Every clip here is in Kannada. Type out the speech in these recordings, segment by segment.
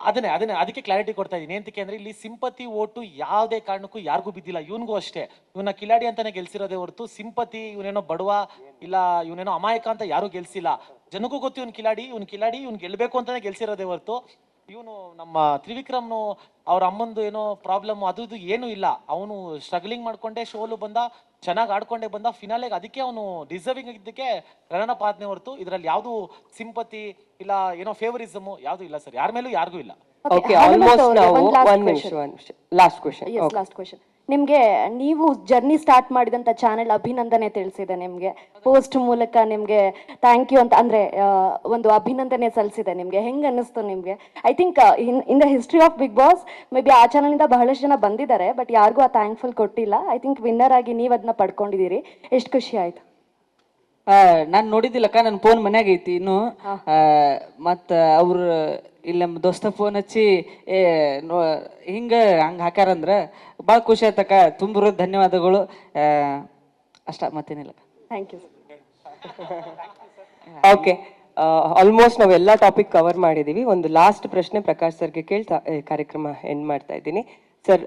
ಅದಕ್ಕೆ ಕ್ಲಾರಿಟಿ ಕೊಡ್ತಾ ಇದ್ದೀನಿ. ಏನಂತಕ್ಕೆ ಅಂದ್ರೆ ಇಲ್ಲಿ ಸಿಂಪತಿ ಓಟು ಯಾವುದೇ ಕಾರಣಕ್ಕೂ ಯಾರಿಗೂ ಬಿದ್ದಿಲ್ಲ. ಇವನ್ಗೂ ಅಷ್ಟೇ, ಇವನ್ನ ಕಿಲಾಡಿ ಅಂತಾನೆ ಗೆಲ್ಸಿರೋದೇ ಹೊರತು ಸಿಂಪತಿ ಇವನೇನೋ ಬಡವ ಇಲ್ಲ ಇವನೇನೋ ಅಮಾಯಕ ಅಂತ ಯಾರು ಗೆಲ್ಸಿಲ್ಲ. ಜನಕ್ಕೂ ಗೊತ್ತು ಇವ್ನು ಕಿಲಾಡಿ, ಇವ್ನು ಗೆಲ್ಬೇಕು ಅಂತಾನೆ ಗೆಲ್ಸಿರೋದೇ ಹೊರತು ಇವನು ನಮ್ಮ ತ್ರಿವಿಕ್ರಮ್ನು ಅವ್ರ ಅಮ್ಮಂದು ಏನೋ ಪ್ರಾಬ್ಲಮ್ ಅದು ಇದು ಏನೂ ಇಲ್ಲ. ಅವನು ಸ್ಟ್ರಗ್ಲಿಂಗ್ ಮಾಡ್ಕೊಂಡೆ ಶೋಲು ಬಂದ, ಚೆನ್ನಾಗಿ ಆಡ್ಕೊಂಡೆ ಬಂದ ಫಿನಾಲೆಗೆ. ಅದಕ್ಕೆ ಅವನು ಡಿಸರ್ವಿಂಗ್ ಇದ್ದಕ್ಕೆ ರನ್ನಪ್ ಆದ್ನೇ ಹೊರತು ಇದರಲ್ಲಿ ಯಾವುದು ಸಿಂಪತಿ ಇಲ್ಲ ಏನೋ ಫೇವರಿಸಮ್ ಯಾವುದು ಇಲ್ಲ ಸರ್, ಯಾರ ಮೇಲೂ ಯಾರಿಗೂ ಇಲ್ಲ. Okay, almost now one ನಿಮಿಷ last question. Yes, last question. ನಿಮ್ಗೆ ನೀವು ಜರ್ನಿ ಸ್ಟಾರ್ಟ್ ಮಾಡಿದಂತ ಚಾನೆಲ್ ಅಭಿನಂದನೆ ತಿಳಿಸಿದೆ ನಿಮ್ಗೆ, ಪೋಸ್ಟ್ ಮೂಲಕ ನಿಮ್ಗೆ ಥ್ಯಾಂಕ್ ಯು ಅಂತ ಅಂದ್ರೆ ಒಂದು ಅಭಿನಂದನೆ ಸಲ್ಲಿಸಿದೆ ನಿಮ್ಗೆ. ಹೆಂಗ್ ಅನ್ನಿಸ್ತು ನಿಮ್ಗೆ? I think in the history of Bigg Boss may be ಆ ಚಾನಲ್ ಇಂದ ಬಹಳಷ್ಟು ಜನ ಬಂದಿದ್ದಾರೆ, ಬಟ್ ಯಾರಿಗೂ ಆ ಥ್ಯಾಂಕ್ಫುಲ್ ಕೊಟ್ಟಿಲ್ಲ. ಐ ಥಿಂಕ್ ವಿನ್ನರ್ ಆಗಿ ನೀವು ಅದನ್ನ ಪಡ್ಕೊಂಡಿದ್ದೀರಿ. ಎಷ್ಟು ಖುಷಿ ಆಯ್ತು? ನಾನು ನೋಡಿದ್ದಿಲ್ಲಕ್ಕ, ನನ್ನ ಫೋನ್ ಮನ್ಯಾಗ ಐತಿ ಇನ್ನು. ಮತ್ತು ಅವ್ರು ಇಲ್ಲಿ ನಮ್ಮ ದೋಸ್ತ ಫೋನ್ ಹಚ್ಚಿ ಹಿಂಗೆ ಹಂಗೆ ಹಾಕ್ಯಾರಂದ್ರೆ ಭಾಳ ಖುಷಿ ಆಯ್ತಕ್ಕ. ತುಂಬಿರೋ ಧನ್ಯವಾದಗಳು. ಅಷ್ಟ, ಮತ್ತೇನಿಲ್ಲ. Thank you. ಓಕೆ, ಆಲ್ಮೋಸ್ಟ್ ನಾವೆಲ್ಲ ಟಾಪಿಕ್ ಕವರ್ ಮಾಡಿದ್ದೀವಿ. ಒಂದು ಲಾಸ್ಟ್ ಪ್ರಶ್ನೆ ಪ್ರಕಾಶ್ ಸರ್ಗೆ ಕೇಳ್ತಾ ಕಾರ್ಯಕ್ರಮ ಎಂಡ್ ಮಾಡ್ತಾ ಇದ್ದೀನಿ. ಸರ್,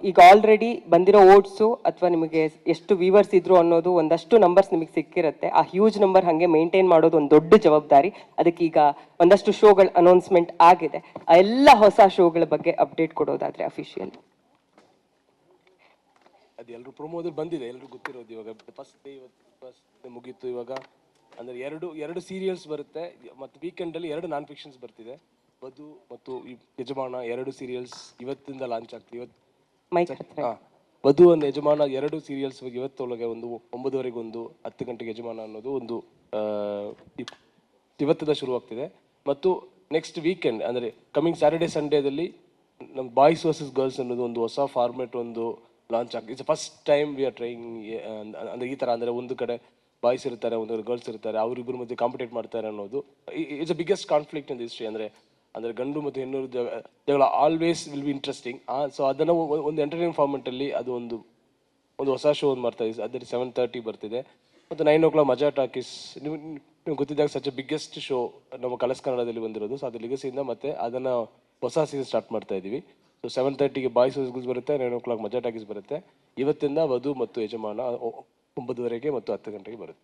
ಈಗ ಆಲ್ರೆಡಿ ಬಂದಿರೋ ಓಟ್ಸು ಅಥವಾ ನಿಮಗೆ ಎಷ್ಟು ವ್ಯೂವರ್ಸ್ ಇದ್ರು ಅನ್ನೋದು ಒಂದಷ್ಟು ನಂಬರ್ಸ್ ನಿಮಗೆ ಸಿಕ್ಕಿರುತ್ತೆ. ಆ ಹ್ಯೂಜ್ ನಂಬರ್ ಹಾಗೆ ಮೇಂಟೈನ್ ಮಾಡೋದು ಒಂದು ದೊಡ್ಡ ಜವಾಬ್ದಾರಿ. ಅದಕ್ಕೆ ಈಗ ಒಂದಷ್ಟು ಶೋಗಳ ಅನೌನ್ಸ್ಮೆಂಟ್ ಆಗಿದೆ. ಆ ಎಲ್ಲ ಹೊಸ ಶೋಗಳ ಬಗ್ಗೆ ಅಪ್ಡೇಟ್ ಕೊಡೋದಾದ್ರೆ ಅಫಿಷಿಯಲ್ ಅದು ಎಲ್ಲರೂ ಪ್ರೊಮೋದಲ್ಲಿ ಬಂದಿದೆ, ಎಲ್ಲರೂ ಗೊತ್ತಿರೋದು. ಇವಾಗ ಫಸ್ಟ್ ಡೇ ಮುಗೀತು. ಇವಾಗ ಅಂದರೆ ಎರಡು ಸೀರಿಯಲ್ಸ್ ಬರುತ್ತೆ ಮತ್ತು ವೀಕೆಂಡಲ್ಲಿ 2 ನಾನ್ ಫಿಕ್ಷನ್ಸ್ ಬರ್ತಿದೆ. ವಧು ಮತ್ತು ಯಜಮಾನ 2 ಸೀರಿಯಲ್ಸ್ ಇವತ್ತಿಂದ ಲಾಂಚ್ ಆಗ್ತದೆ. ವಧು ಒಂದು ಯಜಮಾನ 2 ಸೀರಿಯಲ್ಸ್ ಇವತ್ತೊಳಗೆ, ಒಂದು 9:00 ಒಂದು 10 ಗಂಟೆಗೆ ಯಜಮಾನ ಅನ್ನೋದು ಒಂದು ಇವತ್ತಿಂದ ಶುರುವಾಗ್ತಿದೆ. ಮತ್ತು ನೆಕ್ಸ್ಟ್ ವೀಕೆಂಡ್ ಅಂದರೆ ಕಮಿಂಗ್ ಸ್ಯಾಟರ್ಡೇ ಸಂಡೇದಲ್ಲಿ ನಮ್ಮ ಬಾಯ್ಸ್ ವರ್ಸಸ್ ಗರ್ಲ್ಸ್ ಅನ್ನೋದು ಒಂದು ಹೊಸ ಫಾರ್ಮೆಟ್ ಒಂದು ಲಾಂಚ್ ಆಗ್ತದೆ. It's first time we are trying. ಅಂದರೆ ಈ ಥರ ಅಂದರೆ ಒಂದು ಕಡೆ ಬಾಯ್ಸ್ ಇರ್ತಾರೆ, ಒಂದು ಕಡೆ ಗರ್ಲ್ಸ್ ಇರ್ತಾರೆ, ಅವರಿಬ್ಬರ ಮಧ್ಯೆ ಕಾಂಪಿಟೇಟ್ ಮಾಡ್ತಾರೆ ಅನ್ನೋದು. It's a biggest conflict in the history. ಅಂದರೆ ಗಂಡು ಮತ್ತು ಹೆಣ್ಣು ಜಗಳ always will be interesting. So ಅದನ್ನು ಒಂದು ಎಂಟರ್ಟೈನ್ ಫಾರ್ಮೆಟಲ್ಲಿ ಅದು ಒಂದು ಹೊಸ ಶೋ ಒಂದು ಮಾಡ್ತಾ ಇದೆ. ಅದರಲ್ಲಿ 7:30 ಬರ್ತಿದೆ. ಮತ್ತು 9 o'clock ಮಜಾ ಟಾಕೀಸ್. ನೀವು ಗೊತ್ತಿದ್ದಾಗ ಸಚ್ ಅ ಬಿಗ್ಗೆಸ್ಟ್ ಶೋ ನಮ್ಮ ಕಲರ್ಸ್ ಕನ್ನಡದಲ್ಲಿ ಬಂದಿರೋದು. ಸೊ ಅದು ಲಿಗಸಿಯಿಂದ ಮತ್ತೆ ಅದನ್ನು ಹೊಸ ಸೀಸನ್ ಸ್ಟಾರ್ಟ್ ಮಾಡ್ತಾ ಇದ್ದೀವಿ. ಸೊ 7:30ಗೆ ಬಾಯ್ಸ್ ವರ್ಸಸ್ ಬರುತ್ತೆ, 9 o'clock ಮಜಾ ಟಾಕೀಸ್ ಬರುತ್ತೆ. ಇವತ್ತಿಂದ ವಧು ಮತ್ತು ಯಜಮಾನ 9:30 ಮತ್ತು 10 ಗಂಟೆಗೆ ಬರುತ್ತೆ.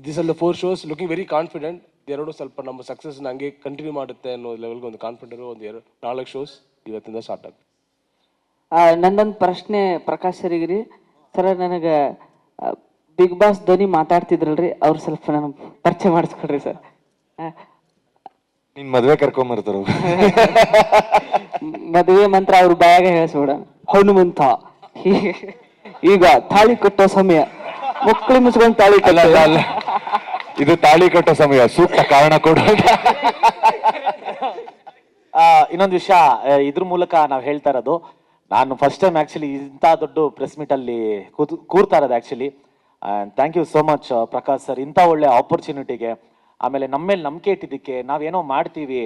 This are the 4 shows. Looking very confident. ಎರಡು ಸ್ವಲ್ಪ ನಮ್ಮ ಸಕ್ಸಸ್ನ ಹಂಗೆ ಕಂಟಿನ್ಯೂ ಮಾಡುತ್ತೆ ಅನ್ನೋ ಲೆವೆಲ್ಗೆ ಒಂದು ಕಾನ್ಫಿಡೆಂಟ್. ಒಂದು 4 shows ಇವತ್ತಿಂದ ಸ್ಟಾರ್ಟ್ ಆಗುತ್ತೆ. ನಂದೊಂದು ಪ್ರಶ್ನೆ ಪ್ರಕಾಶ್ ಸರಿಗಿರಿ ಸರ್, ನನಗೆ ಬಿಗ್ ಬಾಸ್ ಧ್ವನಿ ಮಾತಾಡ್ತಿದ್ರಲ್ರಿ, ಅವ್ರು ಸ್ವಲ್ಪ ನನಗೆ ಪರಿಚಯ ಮಾಡಿಸ್ಕೊಡ್ರಿ ಸರ್. ನಿನ್ ಮದ್ವೆ ಕರ್ಕೊಂಬರ್ತಾರ. ಮದುವೆ ಮಂತ್ರ ಅವ್ರ ಬಾಯಾಗ ಹೇಳಿಸ್ಬಿಡ. ಹನುಮಂತ ಈಗ ತಾಳಿ ಕಟ್ಟೋ ಸಮಯ, ಮಕ್ಕಳು ಮುಚ್ಕೊಂಡು ತಾಳಿ ಅಲ್ಲ, ಇದು ತಾಳಿ ಕಟ್ಟೋ ಸಮಯ, ಸೂಕ್ತ ಕಾರಣ ಕೊಡ. ಇನ್ನೊಂದು ವಿಷಯ ಇದ್ರ ಮೂಲಕ ನಾವು ಹೇಳ್ತಾ ಇರೋದು, ನಾನು ಫಸ್ಟ್ ಟೈಮ್ ಆಕ್ಚುಲಿ ಇಂಥ ದೊಡ್ಡ ಪ್ರೆಸ್ ಮೀಟ್ ಅಲ್ಲಿ ಕೂರ್ತಾ ಇರೋದು actually. Thank you so much Prakash sir, ಇಂಥ ಒಳ್ಳೆ ಆಪರ್ಚುನಿಟಿಗೆ. ಆಮೇಲೆ ನಮ್ಮ ಮೇಲೆ ನಂಬಿಕೆ ಇಟ್ಟಿದ್ದಕ್ಕೆ. ನಾವೇನೋ ಮಾಡ್ತೀವಿ.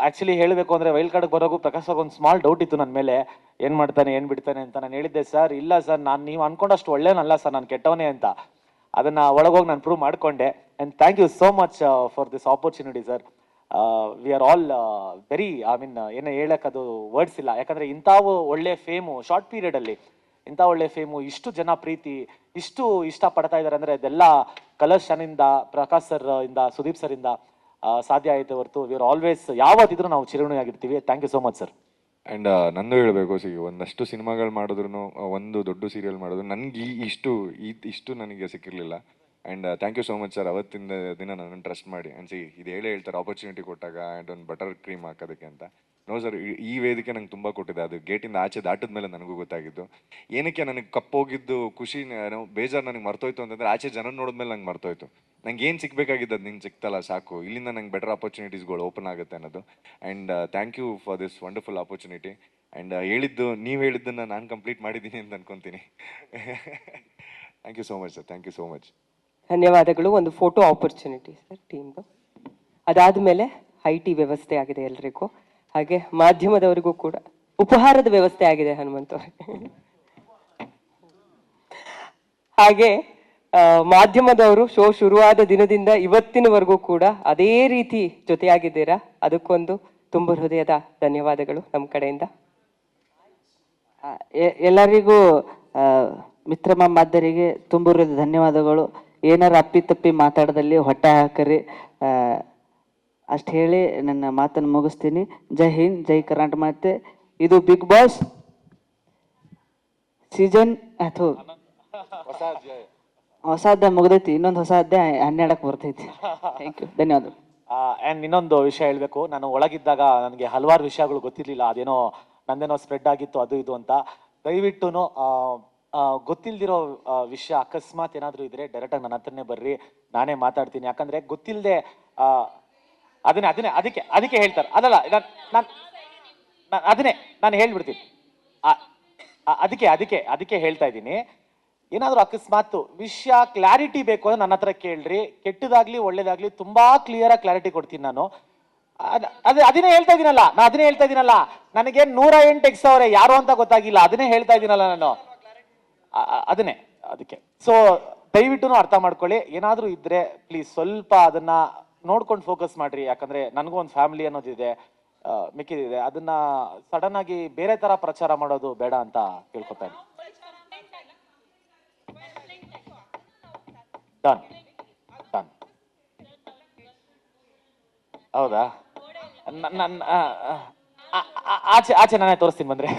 ಆಕ್ಚುಲಿ ಹೇಳಬೇಕು ಅಂದ್ರೆ ವೈಲ್ಡ್ ಕಾರ್ಡ್ಗೆ ಬರೋಗೂ ಪ್ರಕಾಶ್ ಅವ್ರಿಗೆ ಒಂದು ಸ್ಮಾಲ್ ಡೌಟ್ ಇತ್ತು ನನ್ನ ಮೇಲೆ, ಏನ್ ಮಾಡ್ತಾನೆ ಏನ್ ಬಿಡ್ತಾನೆ ಅಂತ. ನಾನು ಹೇಳಿದ್ದೆ, ಸರ್ ಇಲ್ಲ ಸರ್, ನೀವು ಅನ್ಕೊಂಡಷ್ಟು ಒಳ್ಳೆನಲ್ಲ ಸರ್, ನಾನು ಕೆಟ್ಟವನೇ ಅಂತ. ಅದನ್ನ ಒಳಗೋಗಿ ನಾನು ಪ್ರೂವ್ ಮಾಡ್ಕೊಂಡೆ. And thank you so much for this opportunity sir. We are all very, I mean ಏನೋ ಹೇಳಕ್ಕದು ವರ್ಡ್ಸ್ ಇಲ್ಲ. ಯಾಕಂದ್ರೆ ಇಂಥ ಒಳ್ಳೆ ಫೇಮು ಶಾರ್ಟ್ ಪೀರಿಯಡ್ ಅಲ್ಲಿ, ಇಂಥ ಒಳ್ಳೆ ಫೇಮು, ಇಷ್ಟು ಜನ ಪ್ರೀತಿ, ಇಷ್ಟು ಇಷ್ಟ ಪಡ್ತಾ ಇದ್ದಾರೆ ಅಂದ್ರೆ ಅದೆಲ್ಲ ಕಲರ್ಸ್ ಶನಿಂದ, ಪ್ರಕಾಶ್ ಸರ್ ಇಂದ, ಸುದೀಪ್ ಸರ್ ಇಂದ ಸಾಧ್ಯ ಆಯ್ತು ಹೊರತು ವಿ ಆರ್ ಆಲ್ವೇಸ್ ಯಾವತ್ತಿದ್ರು ನಾವು ಚಿರಋಣಿಯಾಗಿರ್ತೀವಿ. Thank you so much sir. And ನಂದು ಹೇಳಬೇಕು, ಒಂದಷ್ಟು ಸಿನಿಮಾಗಳು ಮಾಡಿದ್ರು, ಒಂದು ದೊಡ್ಡ ಸೀರಿಯಲ್ ಮಾಡಿದ್ರು ನನಗೆ ಇಷ್ಟು ನನಗೆ ಸಿಕ್ಕಿರಲಿಲ್ಲ. And thank you so much sir. ಅವತ್ತಿನ ದಿನ ನನ್ನನ್ನು ಟ್ರಸ್ಟ್ ಮಾಡಿ ಆ್ಯಂಡ್ ಇದು ಹೇಳ್ತಾರೆ ಆಪರ್ಚುನಿಟಿ ಕೊಟ್ಟಾಗ ಆ್ಯಂಡ್ ಒಂದು ಬಟರ್ ಕ್ರೀಮ್ ಹಾಕೋದಕ್ಕೆ ಅಂತ. ನೋ ಸರ್, ಈ ವೇದಿಕೆ ನಂಗೆ ತುಂಬ ಕೊಟ್ಟಿದೆ. ಅದು ಗೇಟಿಂದ ಆಚೆ ದಾಟಿದ ಮೇಲೆ ನನಗೂ ಗೊತ್ತಾಗಿದ್ದು. ಏನಕ್ಕೆ ನನಗೆ ಕಪ್ಪೋಗಿದ್ದು ಖುಷಿ, ಬೇಜಾರು ನನಗೆ ಮರ್ತೋಯ್ತು ಅಂತಂದರೆ, ಆಚೆ ಜನ ನೋಡಿದ್ಮೇಲೆ ನಂಗೆ ಮರ್ತೋಯ್ತು. ನಂಗೆ ಏನು ಸಿಗಬೇಕಾಗಿದ್ದು ಅದು ನಿಂಗೆ ಸಿಕ್ತಲ್ಲ ಸಾಕು, ಇಲ್ಲಿಂದ ನಂಗೆ ಬೆಟರ್ ಆಪರ್ಚುನಿಟೀಸ್ಗಳು ಓಪನ್ ಆಗುತ್ತೆ ಅನ್ನೋದು. And thank you for this wonderful opportunity. And ನೀವು ಹೇಳಿದ್ದನ್ನು ನಾನು ಕಂಪ್ಲೀಟ್ ಮಾಡಿದ್ದೀನಿ ಅಂತ ಅನ್ಕೊತೀನಿ. Thank you so much sir, thank you so much. ಧನ್ಯವಾದಗಳು. ಒಂದು ಫೋಟೋ ಆಪರ್ಚುನಿಟಿ ಸರ್ ಟೀಮ್ದು. ಅದಾದಮೇಲೆ ಐಟಿ ವ್ಯವಸ್ಥೆ ಆಗಿದೆ ಎಲ್ರಿಗೂ, ಹಾಗೆ ಮಾಧ್ಯಮದವರಿಗೂ ಕೂಡ ಉಪಹಾರದ ವ್ಯವಸ್ಥೆ ಆಗಿದೆ ಹನುಮಂತ ಅವರಿಗೆ. ಹಾಗೆ ಮಾಧ್ಯಮದವರು ಶೋ ಶುರುವಾದ ದಿನದಿಂದ ಇವತ್ತಿನವರೆಗೂ ಕೂಡ ಅದೇ ರೀತಿ ಜೊತೆಯಾಗಿದ್ದೀರಾ, ಅದಕ್ಕೊಂದು ತುಂಬ ಹೃದಯದ ಧನ್ಯವಾದಗಳು ನಮ್ಮ ಕಡೆಯಿಂದ. ಎಲ್ಲರಿಗೂ ಮಿತ್ರ ಮಾಧ್ಯರಿಗೆ ತುಂಬ ಧನ್ಯವಾದಗಳು. ಏನಾರ ಅಪ್ಪಿತಪ್ಪಿ ಮಾತಾಡದಲ್ಲಿ ಹೊಟ್ಟೆ ಹಾಕರಿ. ಅಷ್ಟು ಹೇಳಿ ನನ್ನ ಮಾತನ್ನು ಮುಗಿಸ್ತೀನಿ. ಜೈ ಹಿಂದ್, ಜೈ ಕರ್ನಾಟಕ ಮಾತೆ. ಇದು ಬಿಗ್ ಬಾಸ್ ಸೀಸನ್ ಅಥವಾ ಹೊಸ ಅಧ್ಯಾಯ ಮುಗ್ದೈತಿ, ಇನ್ನೊಂದು ಹೊಸ ಅಧ್ಯಾಯ 12ಕ್ಕೆ ಬರ್ತೈತಿ. ಥ್ಯಾಂಕ್ ಯು, ಧನ್ಯವಾದಗಳು. ಆ್ಯಂಡ್ ಇನ್ನೊಂದು ವಿಷಯ ಹೇಳಬೇಕು, ನಾನು ಒಳಗಿದ್ದಾಗ ನನಗೆ ಹಲವಾರು ವಿಷಯಗಳು ಗೊತ್ತಿರಲಿಲ್ಲ. ಅದೇನೋ ನಂದೇನೋ ಸ್ಪ್ರೆಡ್ ಆಗಿತ್ತು ಅದು ಇದು ಅಂತ. ದಯವಿಟ್ಟು ಗೊತ್ತಿಲ್ದಿರೋ ವಿಷಯ ಅಕಸ್ಮಾತ್ ಏನಾದರೂ ಇದ್ರೆ ಡೈರೆಕ್ಟಾಗಿ ನನ್ನ ಹತ್ರನೇ ಬರ್ರಿ, ನಾನೇ ಮಾತಾಡ್ತೀನಿ. ಯಾಕಂದರೆ ಗೊತ್ತಿಲ್ಲದೆ ಅದಕ್ಕೆ ಹೇಳ್ತಾರೆ. ಅದಲ್ಲ, ನಾನು ಹೇಳ್ಬಿಡ್ತೀನಿ. ಅದಕ್ಕೆ ಹೇಳ್ತಾ ಇದ್ದೀನಿ. ಏನಾದರೂ ಅಕಸ್ಮಾತ್ ವಿಷಯ ಕ್ಲಾರಿಟಿ ಬೇಕು ಅಂದ್ರೆ ನನ್ನ ಹತ್ರ ಕೇಳ್ರಿ. ಕೆಟ್ಟದಾಗ್ಲಿ ಒಳ್ಳೇದಾಗ್ಲಿ ತುಂಬಾ ಕ್ಲಿಯರಾಗಿ ಕ್ಲಾರಿಟಿ ಕೊಡ್ತೀನಿ ನಾನು. ಅದನ್ನೇ ಹೇಳ್ತಾ ಇದೀನಲ್ಲ, ನನಗೆ 108 ಎಕ್ಸವ್ರೆ ಯಾರು ಅಂತ ಗೊತ್ತಾಗಿಲ್ಲ. ಅದನ್ನೇ ಹೇಳ್ತಾ ಇದೀನಲ್ಲ ನಾನು. ಅದಕ್ಕೆ ಸೊ ದಯವಿಟ್ಟು ಅರ್ಥ ಮಾಡ್ಕೊಳ್ಳಿ. ಏನಾದರೂ ಇದ್ರೆ ಪ್ಲೀಸ್ ಸ್ವಲ್ಪ ಅದನ್ನ ನೋಡ್ಕೊಂಡು ಫೋಕಸ್ ಮಾಡ್ರಿ. ಯಾಕಂದ್ರೆ ನನಗೂ ಒಂದು ಫ್ಯಾಮಿಲಿ ಅನ್ನೋದಿದೆ, ಮಿಕ್ಕಿದಿದೆ. ಅದನ್ನ ಸಡನ್ ಆಗಿ ಬೇರೆ ತರ ಪ್ರಚಾರ ಮಾಡೋದು ಬೇಡ ಅಂತ ಕೇಳ್ಕೊತಾ ಇದ್ದೀನಿ. ಡನ್. ಹೌದಾ? ಆಚೆ ನಾನೇ ತೋರಿಸ್ತೀನಿ ಬಂದ್ರೆ.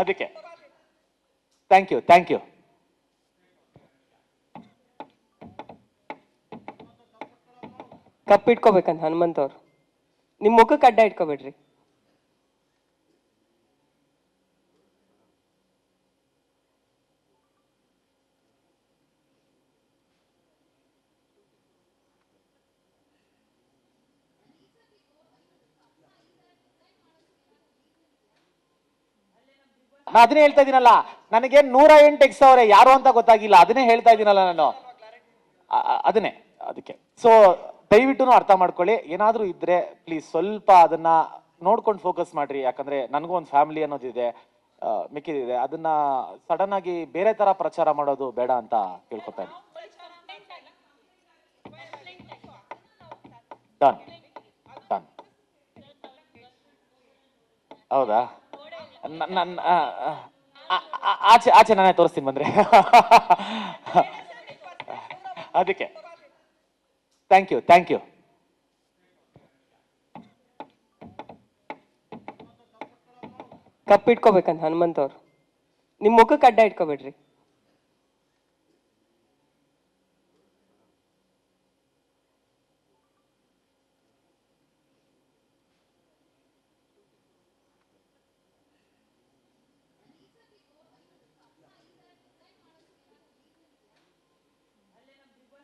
ಅದಕ್ಕೆ ಥ್ಯಾಂಕ್ ಯು. ಕಪ್ಪಿಟ್ಕೋಬೇಕಂತ ಹನುಮಂತ್ ಅವ್ರು, ನಿಮ್ಮ ಮುಖಕ್ಕೆ ಅಡ್ಡ ಇಟ್ಕೋಬೇಡ್ರಿ. ಅದನ್ನೇ ಹೇಳ್ತಾ ಇದೀನಲ್ಲ, ನನಗೆ 108 ಎಕ್ಸವ್ರೆ ಯಾರು ಅಂತ ಗೊತ್ತಾಗಿಲ್ಲ. ಅದನ್ನೇ ಹೇಳ್ತಾ ಇದೀನಲ್ಲ ನಾನು. ಅದಕ್ಕೆ ಸೊ ದಯವಿಟ್ಟು ಅರ್ಥ ಮಾಡ್ಕೊಳ್ಳಿ. ಏನಾದರೂ ಇದ್ರೆ ಪ್ಲೀಸ್ ಸ್ವಲ್ಪ ಅದನ್ನ ನೋಡ್ಕೊಂಡು ಫೋಕಸ್ ಮಾಡ್ರಿ. ಯಾಕಂದ್ರೆ ನನಗೂ ಒಂದು ಫ್ಯಾಮಿಲಿ ಅನ್ನೋದಿದೆ, ಮಿಕ್ಕಿದಿದೆ. ಅದನ್ನ ಸಡನ್ ಆಗಿ ಬೇರೆ ತರ ಪ್ರಚಾರ ಮಾಡೋದು ಬೇಡ ಅಂತ ಕೇಳ್ಕೊತಾ ಇದ್ದೀನಿ. ಡನ್. ಹೌದಾ? ಆಚೆ ನಾನೇ ತೋರಿಸ್ತೀನಿ ಬಂದ್ರೆ. ಅದಕ್ಕೆ ಥ್ಯಾಂಕ್ ಯು. ಕಪ್ಪಿಟ್ಕೋಬೇಕಂತ ಹನುಮಂತ್ ಅವ್ರು, ನಿಮ್ಮ ಮುಖಕ್ಕೆ ಅಡ್ಡ ಇಟ್ಕೋಬೇಡ್ರಿ.